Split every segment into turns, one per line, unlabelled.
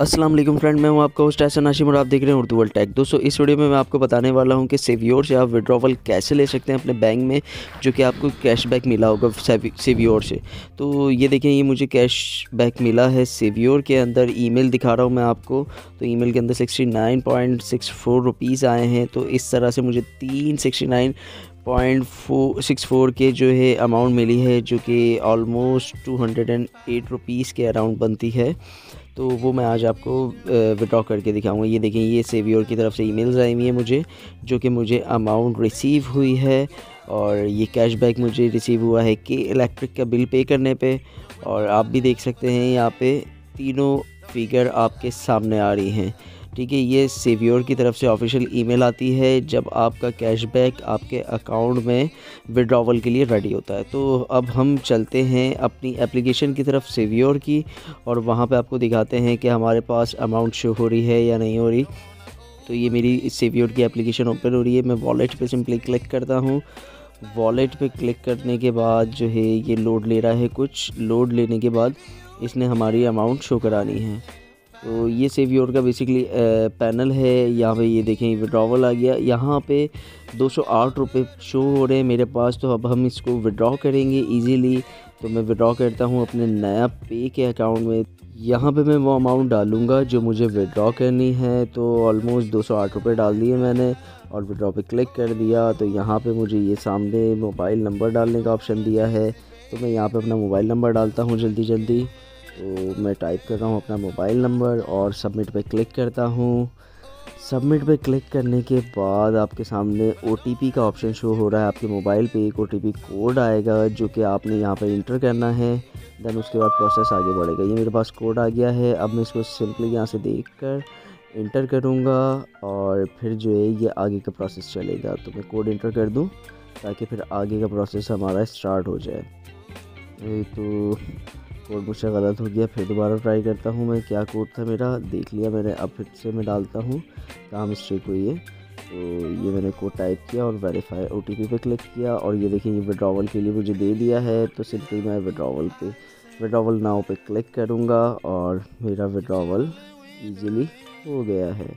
अस्सलाम वालेकुम फ्रेंड, मैं हूं आपका होस्ट एहसन हाशिम और आप देख रहे हैं उर्दू वर्ल्ड टेक। दोस्तों, इस वीडियो में मैं आपको बताने वाला हूं कि सेवियोर से आप विड्रॉवल कैसे ले सकते हैं अपने बैंक में, जो कि आपको कैशबैक मिला होगा सेवियोर से। तो ये देखें, ये मुझे कैशबैक मिला है सेवियोर के अंदर। ईमेल दिखा रहा हूं मैं आपको। तो ईमेल के अंदर 69.64 रुपीज़ आए हैं। तो इस तरह से मुझे 369.64 के जो है अमाउंट मिली है, जो कि ऑलमोस्ट 208 रुपीज़ के अराउंड बनती है। तो वो मैं आज आपको विड्रॉ करके दिखाऊंगा। ये देखें, ये सेवियोर की तरफ से ईमेल्स आई हुई हैं मुझे, जो कि मुझे अमाउंट रिसीव हुई है। और ये कैशबैक मुझे रिसीव हुआ है कि इलेक्ट्रिक का बिल पे करने पे। और आप भी देख सकते हैं यहाँ पे तीनों फिगर आपके सामने आ रही हैं। ठीक है, ये सेवियोर की तरफ से ऑफिशियल ईमेल आती है जब आपका कैशबैक आपके अकाउंट में विड्रॉवल के लिए रेडी होता है। तो अब हम चलते हैं अपनी एप्लीकेशन की तरफ सेवियोर की, और वहाँ पे आपको दिखाते हैं कि हमारे पास अमाउंट शो हो रही है या नहीं हो रही। तो ये मेरी सेवियोर की एप्लीकेशन ओपन हो रही है। मैं वॉलेट पे सिंपली क्लिक करता हूँ। वॉलेट पे क्लिक करने के बाद जो है ये लोड ले रहा है। कुछ लोड लेने के बाद इसने हमारी अमाउंट शो करानी है। तो ये सेवियोर का बेसिकली पैनल है। यहाँ पे ये देखें, विड्रॉवल आ गया। यहाँ पे 208 रुपये शो हो रहे हैं मेरे पास। तो अब हम इसको विड्रॉ करेंगे इजीली। तो मैं विड्रॉ करता हूँ अपने नया पे के अकाउंट में। यहाँ पे मैं वो अमाउंट डालूँगा जो मुझे विड्रॉ करनी है। तो ऑलमोस्ट 208 रुपये डाल दिए मैंने और विड्रॉ पे क्लिक कर दिया। तो यहाँ पे मुझे ये सामने मोबाइल नंबर डालने का ऑप्शन दिया है। तो मैं यहाँ पे अपना मोबाइल नंबर डालता हूँ जल्दी जल्दी। तो मैं टाइप कर रहा हूँ अपना मोबाइल नंबर और सबमिट पे क्लिक करता हूँ। सबमिट पे क्लिक करने के बाद आपके सामने OTP का ऑप्शन शो हो रहा है। आपके मोबाइल पे एक OTP कोड आएगा जो कि आपने यहाँ पे इंटर करना है। देन उसके बाद प्रोसेस आगे बढ़ेगा। ये मेरे पास कोड आ गया है। अब मैं इसको सिंपली यहाँ से देख कर इंटर करूँगा और फिर जो है ये आगे का प्रोसेस चलेगा। तो मैं कोड इंटर कर दूँ ताकि फिर आगे का प्रोसेस हमारा स्टार्ट हो जाए। तो कोड मुझसे गलत हो गया, फिर दोबारा ट्राई करता हूँ मैं। क्या कोड था मेरा, देख लिया मैंने। अब फिर से मैं डालता हूँ कहाँ मिस्टेक हुई है। तो ये मैंने कोड टाइप किया और वेरीफाई OTP पे क्लिक किया और ये देखिए ये विड्रॉवल के लिए मुझे दे दिया है। तो सिंपली मैं विड्रॉवल नाउ पे क्लिक करूँगा और मेरा विड्रॉवल ईजीली हो गया है।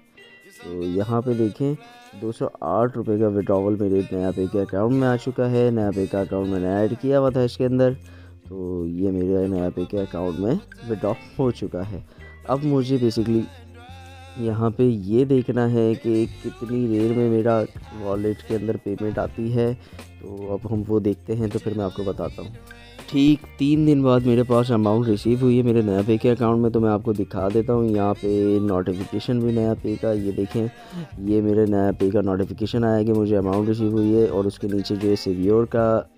तो यहाँ पे देखें 208 रुपये का विड्रॉवल मेरे नया पे के अकाउंट में आ चुका है। नया पे का अकाउंट मैंने ऐड किया हुआ था इसके अंदर। तो ये मेरे नया पे के अकाउंट में विड्रॉ हो चुका है। अब मुझे बेसिकली यहाँ पे ये देखना है कि कितनी देर में मेरा वॉलेट के अंदर पेमेंट आती है। तो अब हम वो देखते हैं, तो फिर मैं आपको बताता हूँ। ठीक 3 दिन बाद मेरे पास अमाउंट रिसीव हुई है मेरे नया पे के अकाउंट में। तो मैं आपको दिखा देता हूँ। यहाँ पे नोटिफिकेशन भी नया पे का, ये देखें, ये मेरे नया पे का नोटिफिकेशन आया कि मुझे अमाउंट रिसीव हुई है। और उसके नीचे जो है सेवियोर का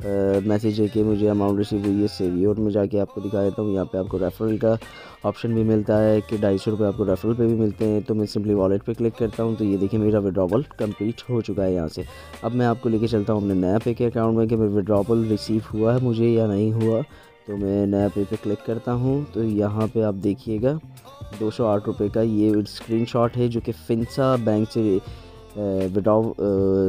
मैसेज है कि मुझे अमाउंट रिसीव हुई है। सेवियोर में जाके आपको दिखा देता हूँ। यहाँ पे आपको रेफरल का ऑप्शन भी मिलता है कि 250 रुपये आपको रेफरल पे भी मिलते हैं। तो मैं सिंपली वॉलेट पे क्लिक करता हूँ। तो ये देखिए मेरा विड्रॉवल कंप्लीट हो चुका है यहाँ से। अब मैं आपको लेके चलता हूँ अपने नया पे के अकाउंट में कि मेरा विड्रॉवल रिसीव हुआ है मुझे या नहीं हुआ। तो मैं नया पे क्लिक करता हूँ। तो यहाँ पे आप देखिएगा 208 रुपये का ये स्क्रीनशॉट है जो कि फिंसा बैंक से विड्रॉ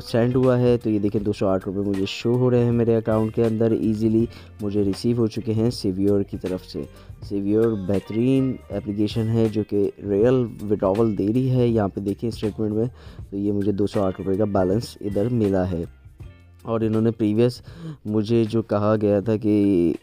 सेंड हुआ है। तो ये देखें 208 रुपये मुझे शो हो रहे हैं मेरे अकाउंट के अंदर। इजीली मुझे रिसीव हो चुके हैं सेवियोर की तरफ से। सेवियोर बेहतरीन एप्लीकेशन है जो कि रियल विड्रॉवल दे रही है। यहाँ पे देखें स्टेटमेंट में, तो ये मुझे 208 रुपये का बैलेंस इधर मिला है। और इन्होंने प्रीवियस मुझे जो कहा गया था कि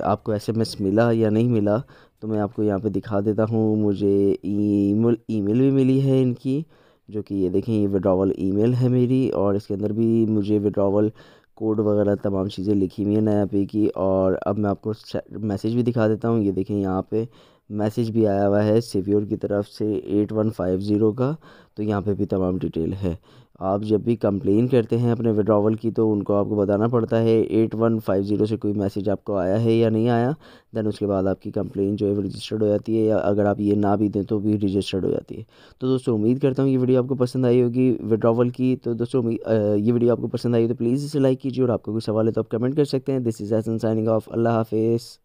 आपको SMS मिला या नहीं मिला, तो मैं आपको यहाँ पे दिखा देता हूँ। मुझे ईमेल भी मिली है इनकी, जो कि ये देखें, ये विड्रॉवल ईमेल है मेरी। और इसके अंदर भी मुझे विड्रॉवल कोड वगैरह तमाम चीज़ें लिखी हुई हैं नया पे की। और अब मैं आपको मैसेज भी दिखा देता हूँ। ये देखें, यहाँ पे मैसेज भी आया हुआ है सेवियोर की तरफ से 8150 का। तो यहाँ पे भी तमाम डिटेल है। आप जब भी कंप्लेन करते हैं अपने विड्रॉवल की, तो उनको आपको बताना पड़ता है 8150 से कोई मैसेज आपको आया है या नहीं आया। देन उसके बाद आपकी कंप्लेन जो है वो रजिस्टर्ड हो जाती है, या अगर आप ये ना भी दें तो भी रजिस्टर्ड हो जाती है। तो दोस्तों, उम्मीद करता हूँ ये वीडियो आपको पसंद आई होगी विड्रॉवल की। तो दोस्तों, ये वीडियो आपको पसंद आई तो प्लीज़ इसे लाइक कीजिए, और आपको कोई सवाल है तो आप कमेंट कर सकते हैं। This is Ehsan signing off. अल्लाह हाफिज़।